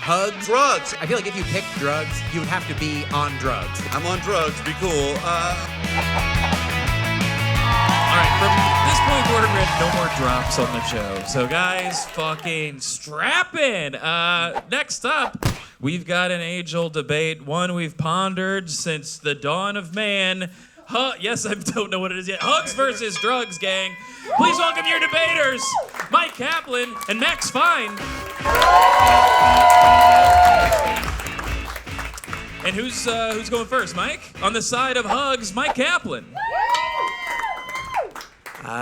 Hugs. Drugs. I feel like if you picked drugs, you would have to be on drugs. I'm on drugs. Be cool. All right, from this point forward, we're at no more drops on the show. So, guys, fucking strap in. Next up, we've got an age-old debate, one we've pondered since the dawn of man. Yes, I don't know what it is yet. Hugs versus drugs, gang. Please welcome your debaters, Mike Kaplan and Max Fine. And who's going first, Mike? On the side of hugs, Mike Kaplan.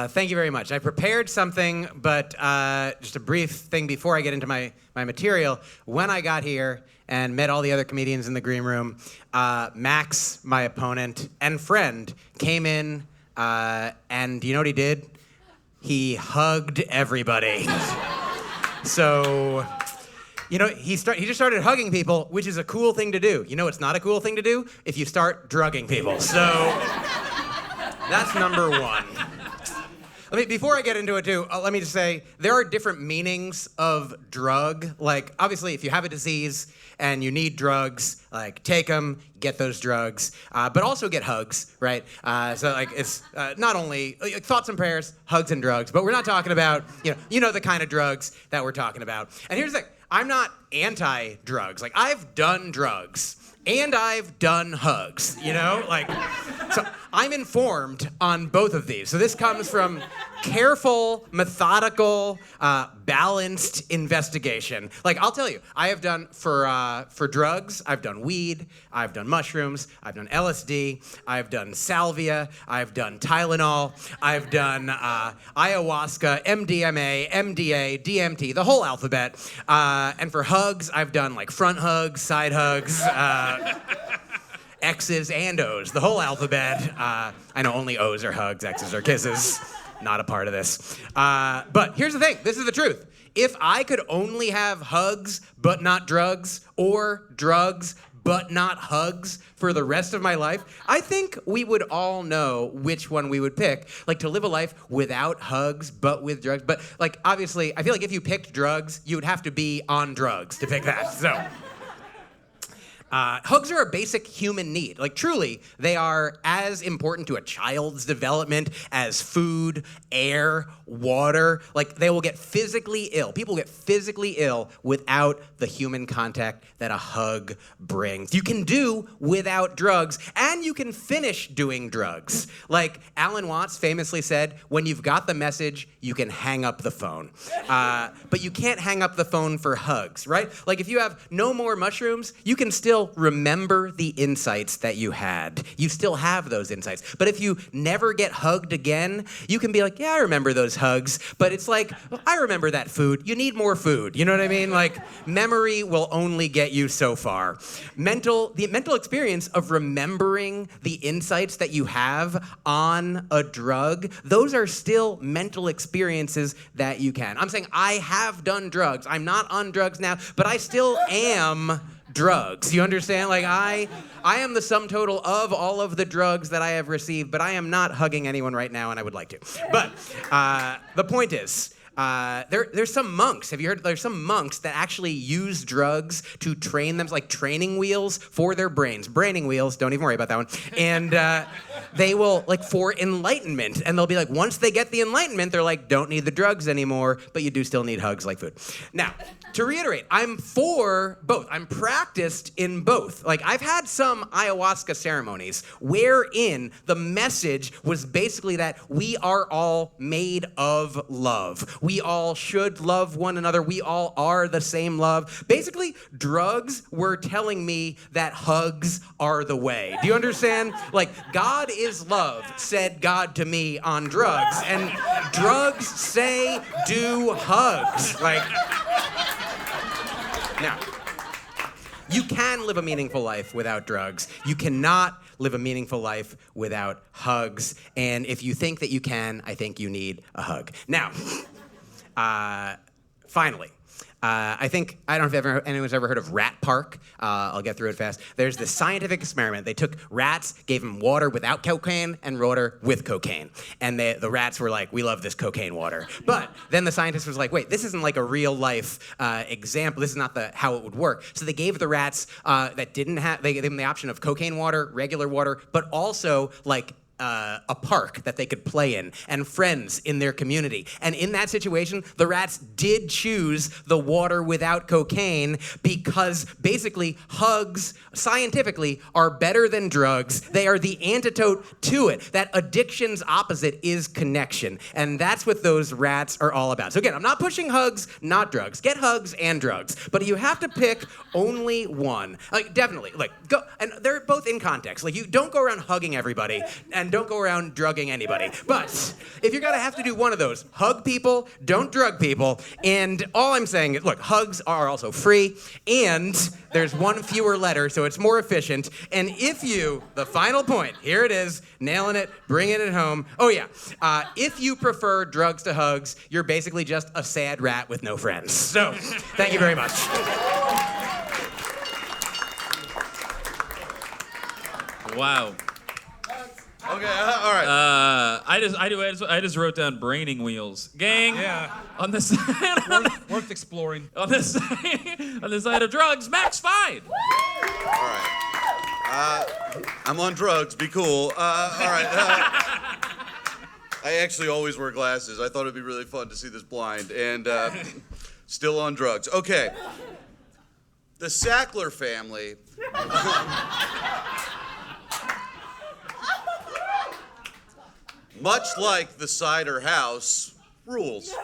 Thank you very much. I prepared something, but just a brief thing before I get into my material. When I got here and met all the other comedians in the green room, Max, my opponent and friend, came in, and you know what he did? He hugged everybody. So, you know, he just started hugging people, which is a cool thing to do. You know it's not a cool thing to do? If you start drugging people. So, that's number one. Before I get into it, too, let me just say, there are different meanings of drug. Like, obviously, if you have a disease and you need drugs, like, take them, get those drugs, but also get hugs, right? So, like, it's not only thoughts and prayers, hugs and drugs, but we're not talking about, you know the kind of drugs that we're talking about. And here's the thing. I'm not anti-drugs. Like, I've done drugs. And I've done hugs, you know? So I'm informed on both of these. So this comes from careful, methodical, balanced investigation. Like, I'll tell you, I have done, for drugs, I've done weed, I've done mushrooms, I've done LSD, I've done salvia, I've done Tylenol, I've done ayahuasca, MDMA, MDA, DMT, the whole alphabet. And for hugs, I've done, like, front hugs, side hugs, X's and O's, the whole alphabet. I know only O's are hugs, X's are kisses. Not a part of this. But here's the thing. This is the truth. If I could only have hugs but not drugs, or drugs but not hugs for the rest of my life, I think we would all know which one we would pick. Like, to live a life without hugs but with drugs. But, like, obviously, I feel like if you picked drugs, you would have to be on drugs to pick that. So... hugs are a basic human need. Like, truly, they are as important to a child's development as food, air, water. Like, they will get physically ill. People get physically ill without the human contact that a hug brings. You can do without drugs, and you can finish doing drugs. Like, Alan Watts famously said, when you've got the message, you can hang up the phone. But you can't hang up the phone for hugs, right? Like, if you have no more mushrooms, you can still remember the insights that you had. You still have those insights. But if you never get hugged again, you can be like, yeah, I remember those hugs. But it's like, well, I remember that food. You need more food. You know what I mean? Like, memory will only get you so far. The mental experience of remembering the insights that you have on a drug, those are still mental experiences that you can. I'm saying I have done drugs. I'm not on drugs now, but I still am drugs. You understand? Like, I am the sum total of all of the drugs that I have received, but I am not hugging anyone right now, and I would like to. But the point is, there's some monks. Have you heard? There's some monks that actually use drugs to train them, like training wheels for their brains. Braining wheels, don't even worry about that one. And they will, like, for enlightenment. And they'll be like, once they get the enlightenment, they're like, don't need the drugs anymore, but you do still need hugs like food. Now, to reiterate, I'm for both. I'm practiced in both. Like, I've had some ayahuasca ceremonies wherein the message was basically that we are all made of love. We all should love one another. We all are the same love. Basically, drugs were telling me that hugs are the way. Do you understand? Like, God is love, said God to me on drugs. And drugs say do hugs. Like... Now, you can live a meaningful life without drugs. You cannot live a meaningful life without hugs. And if you think that you can, I think you need a hug. Now, finally, I don't know if anyone's ever heard of Rat Park. I'll get through it fast. There's this scientific experiment. They took rats, gave them water without cocaine and water with cocaine. And the rats were like, we love this cocaine water. But then the scientist was like, wait, this isn't like a real life example. This is not how it would work. So they gave the rats they gave them the option of cocaine water, regular water, but also like a park that they could play in and friends in their community. And in that situation, the rats did choose the water without cocaine because basically hugs, scientifically, are better than drugs. They are the antidote to it. That addiction's opposite is connection. And that's what those rats are all about. So again, I'm not pushing hugs, not drugs. Get hugs and drugs. But you have to pick only one. Like, definitely, like, go, and they're both in context. Like, you don't go around hugging everybody and don't go around drugging anybody. But if you're gonna have to do one of those, hug people, don't drug people. And all I'm saying is, look, hugs are also free, and there's one fewer letter, so it's more efficient. And the final point, here it is, nailing it, bringing it home. Oh yeah, if you prefer drugs to hugs, you're basically just a sad rat with no friends. So, thank you very much. Wow. Okay, all right. I just wrote down braining wheels, gang. Yeah. On the side, Worth exploring. on the side of drugs, max fine. All right. I'm on drugs. Be cool. All right. I actually always wear glasses. I thought it'd be really fun to see this blind, and still on drugs. Okay. The Sackler family. Much like the cider house, rules.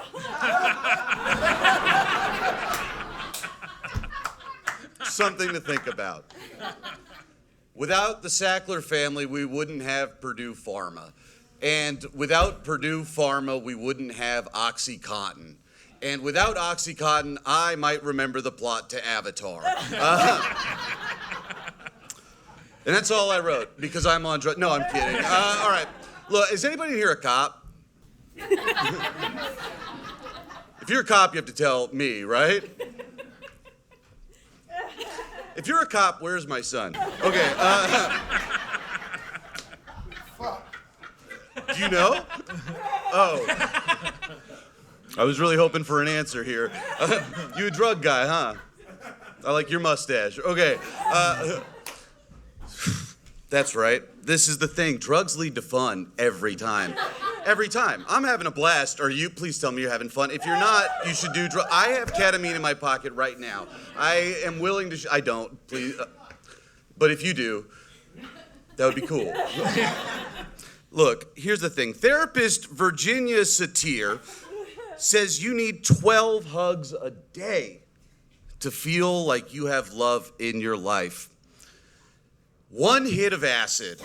Something to think about. Without the Sackler family, we wouldn't have Purdue Pharma. And without Purdue Pharma, we wouldn't have OxyContin. And without OxyContin, I might remember the plot to Avatar. And that's all I wrote, because I'm on drugs. No, I'm kidding. All right. Look, is anybody here a cop? If you're a cop, you have to tell me, right? If you're a cop, where's my son? Okay, do you know? Oh. I was really hoping for an answer here. You a drug guy, huh? I like your mustache. Okay. That's right. This is the thing. Drugs lead to fun every time. Every time. I'm having a blast. Are you? Please tell me you're having fun. If you're not, you should do drugs. I have ketamine in my pocket right now. I am willing to. I don't. Please. But if you do, that would be cool. Look, here's the thing. Therapist Virginia Satir says you need 12 hugs a day to feel like you have love in your life. One hit of acid.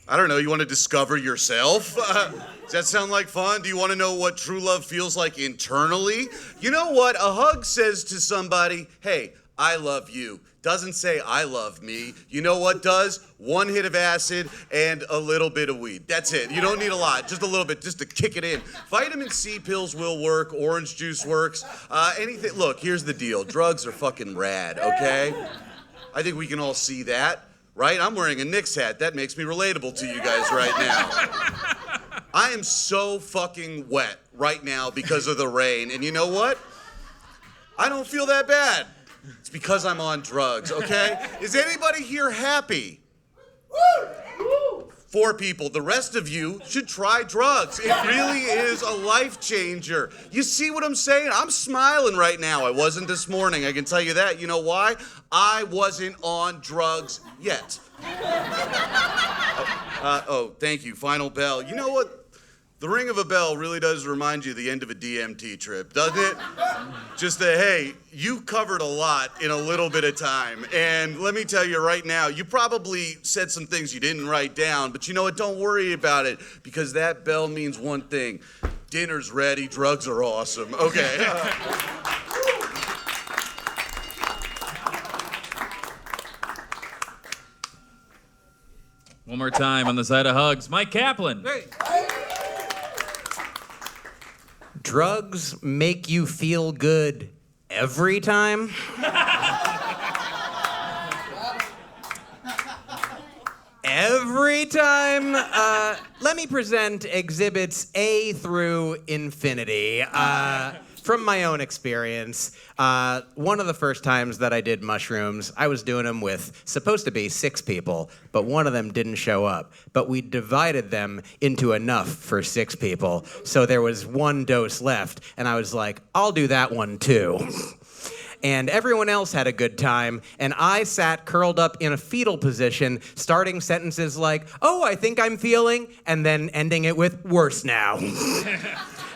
I don't know, you want to discover yourself? Does that sound like fun? Do you want to know what true love feels like internally? You know what? A hug says to somebody, hey, I love you. Doesn't say I love me. You know what does? One hit of acid and a little bit of weed. That's it. You don't need a lot, just a little bit, just to kick it in. Vitamin C pills will work. Orange juice works. Anything. Look, here's the deal. Drugs are fucking rad, okay? I think we can all see that, right? I'm wearing a Knicks hat. That makes me relatable to you guys right now. I am so fucking wet right now because of the rain. And you know what? I don't feel that bad. It's because I'm on drugs, okay? Is anybody here happy? 4 people. The rest of you should try drugs. It really is a life changer. You see what I'm saying? I'm smiling right now. I wasn't this morning, I can tell you that. You know why? I wasn't on drugs yet. Thank you. Final bell. You know what? The ring of a bell really does remind you of the end of a DMT trip, doesn't it? Just hey, you covered a lot in a little bit of time. And let me tell you right now, you probably said some things you didn't write down, but you know what? Don't worry about it, because that bell means one thing. Dinner's ready, drugs are awesome. Okay. One more time on the side of hugs, Mike Kaplan. Hey. Drugs make you feel good every time? Every time? Let me present exhibits A through infinity. From my own experience, one of the first times that I did mushrooms, I was doing them with supposed to be 6 people, but one of them didn't show up. But we divided them into enough for 6 people, so there was 1 dose left, and I was like, I'll do that one too. And everyone else had a good time, and I sat curled up in a fetal position, starting sentences like, oh, I think I'm feeling, and then ending it with, worse now.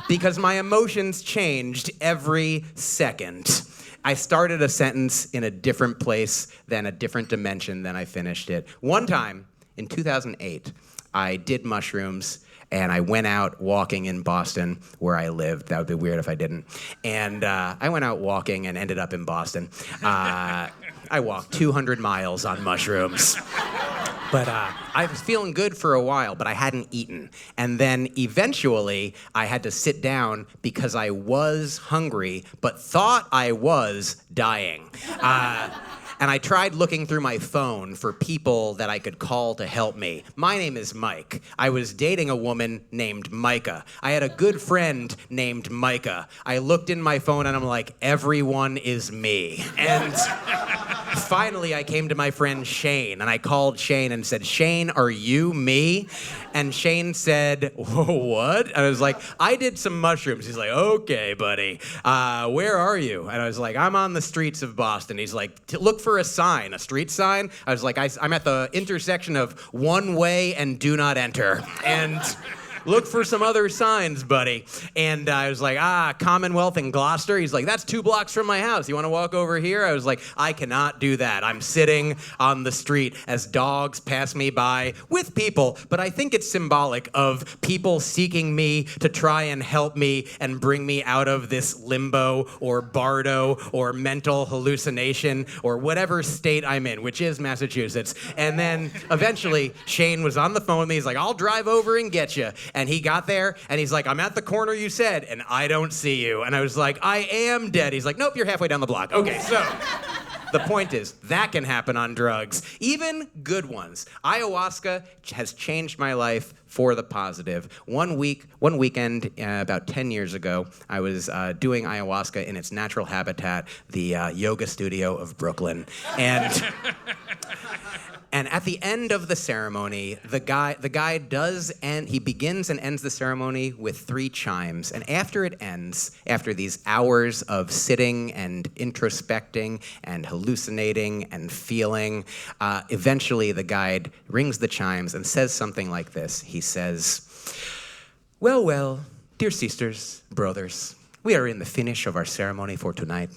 Because my emotions changed every second. I started a sentence in a different place, then a different dimension, then I finished it. One time, in 2008, I did mushrooms, and I went out walking in Boston, where I lived. That would be weird if I didn't. And I went out walking and ended up in Boston. I walked 200 miles on mushrooms. But I was feeling good for a while, but I hadn't eaten. And then eventually, I had to sit down because I was hungry, but thought I was dying. And I tried looking through my phone for people that I could call to help me. My name is Mike. I was dating a woman named Micah. I had a good friend named Micah. I looked in my phone and I'm like, everyone is me. And finally, I came to my friend Shane, and I called Shane and said, Shane, are you me? And Shane said, whoa, what? And I was like, I did some mushrooms. He's like, okay, buddy. Where are you? And I was like, I'm on the streets of Boston. He's like, look for a sign, a street sign. I was like, I'm at the intersection of one way and do not enter. And look for some other signs, buddy. And I was like, Commonwealth in Gloucester. He's like, that's 2 blocks from my house. You want to walk over here? I was like, I cannot do that. I'm sitting on the street as dogs pass me by with people. But I think it's symbolic of people seeking me to try and help me and bring me out of this limbo or bardo or mental hallucination or whatever state I'm in, which is Massachusetts. And then eventually Shane was on the phone with me. He's like, I'll drive over and get you. And he got there, and he's like, I'm at the corner you said, and I don't see you. And I was like, I am dead. He's like, nope, you're halfway down the block. Okay, so the point is, that can happen on drugs, even good ones. Ayahuasca has changed my life for the positive. One weekend, about 10 years ago, I was doing ayahuasca in its natural habitat, the yoga studio of Brooklyn. And at the end of the ceremony, the guy he begins and ends the ceremony with 3 chimes. And after it ends, after these hours of sitting and introspecting and hallucinating and feeling, eventually the guide rings the chimes and says something like this. He says, well, dear sisters, brothers, we are in the finish of our ceremony for tonight.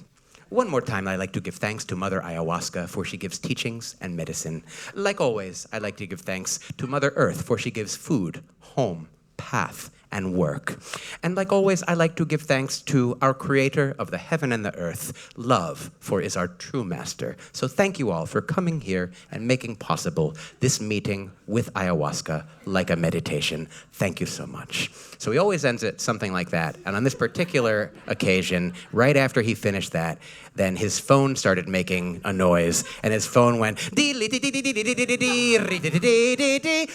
One more time, I'd like to give thanks to Mother Ayahuasca, for she gives teachings and medicine. Like always, I'd like to give thanks to Mother Earth, for she gives food, home, path, and work. And like always, I like to give thanks to our creator of the heaven and the earth, love, for is our true master. So thank you all for coming here and making possible this meeting with ayahuasca like a meditation. Thank you so much. So he always ends it something like that. And on this particular occasion, right after he finished that, then his phone started making a noise, and his phone went,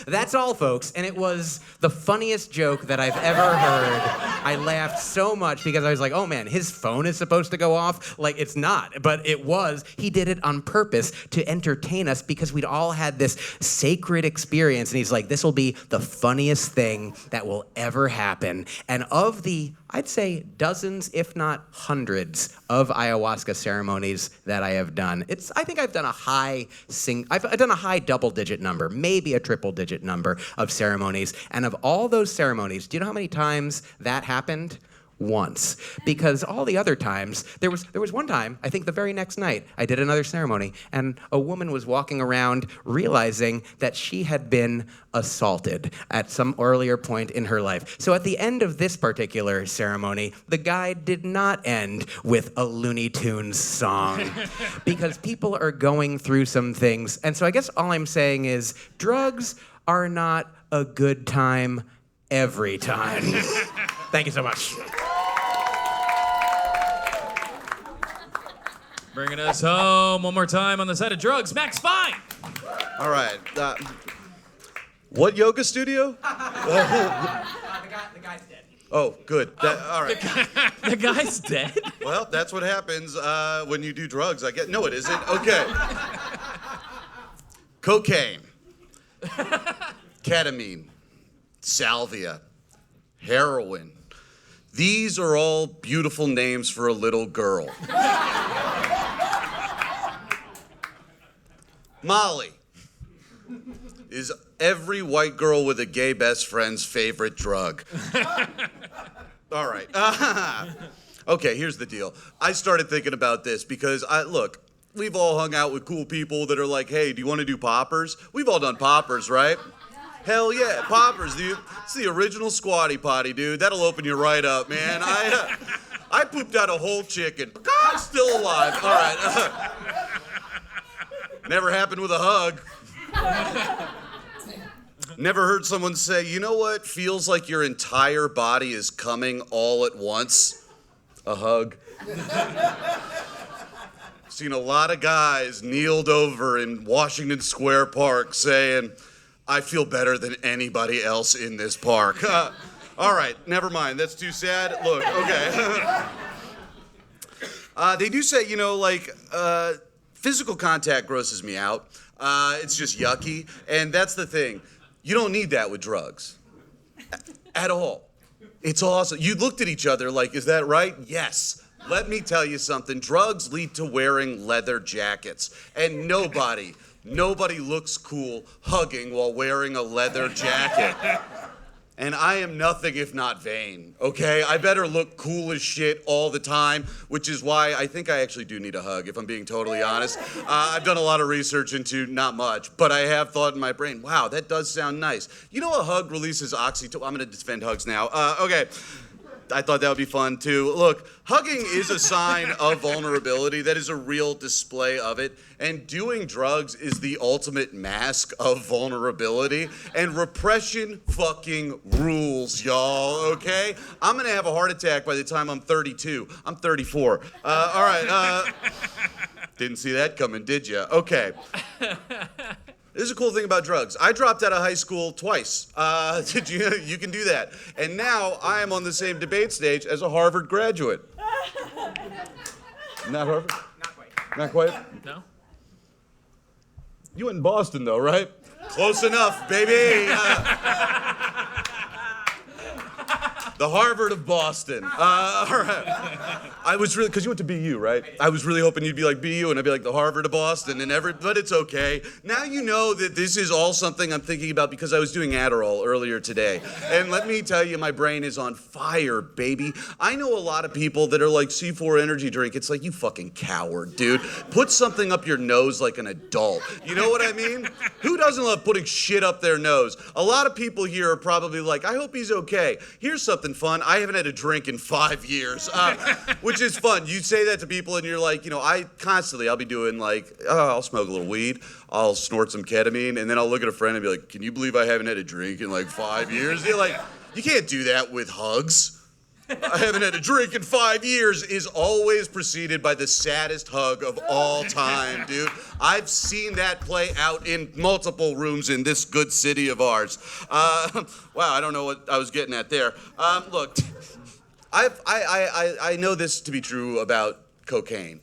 that's all, folks. And it was the funniest joke that I've ever heard. I laughed so much because I was like, oh man, his phone is supposed to go off? Like, it's not, but it was. He did it on purpose to entertain us because we'd all had this sacred experience, and he's like, this will be the funniest thing that will ever happen. And of the, I'd say, dozens, if not hundreds, of ayahuasca ceremonies that I have done, I think I've done a high double-digit number, maybe a triple-digit number of ceremonies. And of all those ceremonies, do you know how many times that happened? Once. Because all the other times, there was one time, I think the very next night, I did another ceremony, and a woman was walking around realizing that she had been assaulted at some earlier point in her life. So at the end of this particular ceremony, the guide did not end with a Looney Tunes song because people are going through some things. And so I guess all I'm saying is drugs are not a good time every time. Thank you so much. Bringing us home one more time on the side of drugs, Max Fine. All right. What yoga studio? The guy's dead. Oh, good. All right. The guy's dead? Well, that's what happens when you do drugs. No, it isn't. Okay. Cocaine, ketamine, salvia, heroin. These are all beautiful names for a little girl. Molly is every white girl with a gay best friend's favorite drug. All right. Okay, here's the deal. I started thinking about this because look, we've all hung out with cool people that are like, hey, do you want to do poppers? We've all done poppers, right? Hell yeah, poppers, dude. It's the original squatty potty, dude. That'll open you right up, man. I pooped out a whole chicken. Still alive. All right. Never happened with a hug. Never heard someone say, you know what feels like your entire body is coming all at once? A hug. Seen a lot of guys kneeled over in Washington Square Park saying, I feel better than anybody else in this park. All right, never mind. That's too sad. Look, okay. They do say, physical contact grosses me out. It's just yucky. And that's the thing. You don't need that with drugs. At all. It's awesome. You looked at each other like, is that right? Yes. Let me tell you something. Drugs lead to wearing leather jackets. And nobody looks cool hugging while wearing a leather jacket. And I am nothing if not vain, okay? I better look cool as shit all the time, which is why I think I actually do need a hug, if I'm being totally honest. I've done a lot of research into not much, but I have thought in my brain, wow, that does sound nice. You know a hug releases oxytocin. I'm gonna defend hugs now. Okay. I thought that would be fun too. Look, hugging is a sign of vulnerability. That is a real display of it. And doing drugs is the ultimate mask of vulnerability. And repression fucking rules, y'all, okay? I'm gonna have a heart attack by the time I'm 32. I'm 34. All right, didn't see that coming, did you? Okay. This is a cool thing about drugs. I dropped out of high school twice. Did you? You can do that. And now I am on the same debate stage as a Harvard graduate. Not Harvard? Not quite. Not quite? No? You went in Boston though, right? Close enough, baby. The Harvard of Boston. All right. I was really, because you went to BU, right? I was really hoping you'd be like BU and I'd be like the Harvard of Boston but it's okay. Now you know that this is all something I'm thinking about because I was doing Adderall earlier today. And let me tell you, my brain is on fire, baby. I know a lot of people that are like C4 energy drink. It's like, you fucking coward, dude. Put something up your nose like an adult. You know what I mean? Who doesn't love putting shit up their nose? A lot of people here are probably like, I hope he's okay. Here's something fun. I haven't had a drink in 5 years, which is fun. You say that to people and you're like, I'll be doing like, I'll smoke a little weed, I'll snort some ketamine, and then I'll look at a friend and be like, can you believe I haven't had a drink in like 5 years? You're like, you can't do that with hugs. I haven't had a drink in 5 years is always preceded by the saddest hug of all time, dude. I've seen that play out in multiple rooms in this good city of ours. Wow, I don't know what I was getting at there. Look, I know this to be true about cocaine.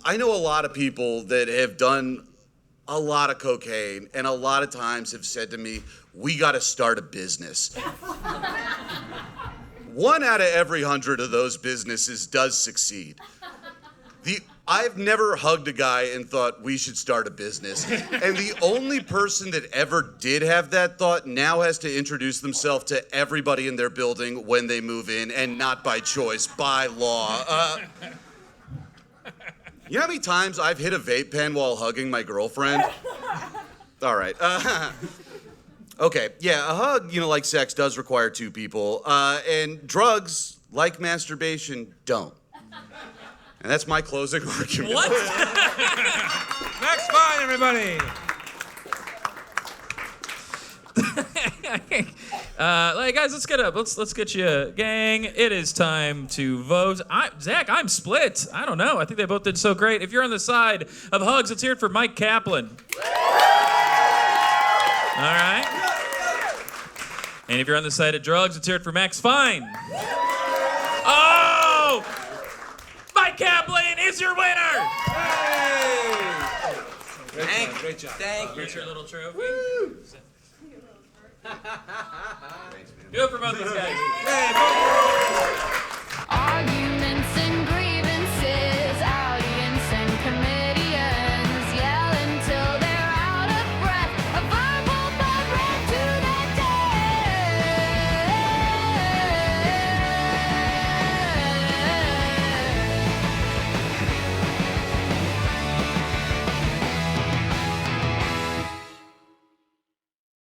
I know a lot of people that have done a lot of cocaine and a lot of times have said to me, we gotta start a business. 1 out of every 100 of those businesses does succeed. I've never hugged a guy and thought we should start a business. And the only person that ever did have that thought now has to introduce themselves to everybody in their building when they move in, and not by choice, by law. You know how many times I've hit a vape pen while hugging my girlfriend? All right. Okay, yeah, a hug, like sex, does require two people, and drugs, like masturbation, don't. And that's my closing argument. What? Max Fine, everybody. Guys, let's get up. Let's get you, gang. It is time to vote. Zach, I'm split. I don't know. I think they both did so great. If you're on the side of hugs, let's hear it for Mike Kaplan. All right. And if you're on the side of drugs, let's hear it for Max Fine. Oh! Mike Kaplan is your winner! Great job. Thank you. Here's your little trophy. Do it for both these guys. Arguments and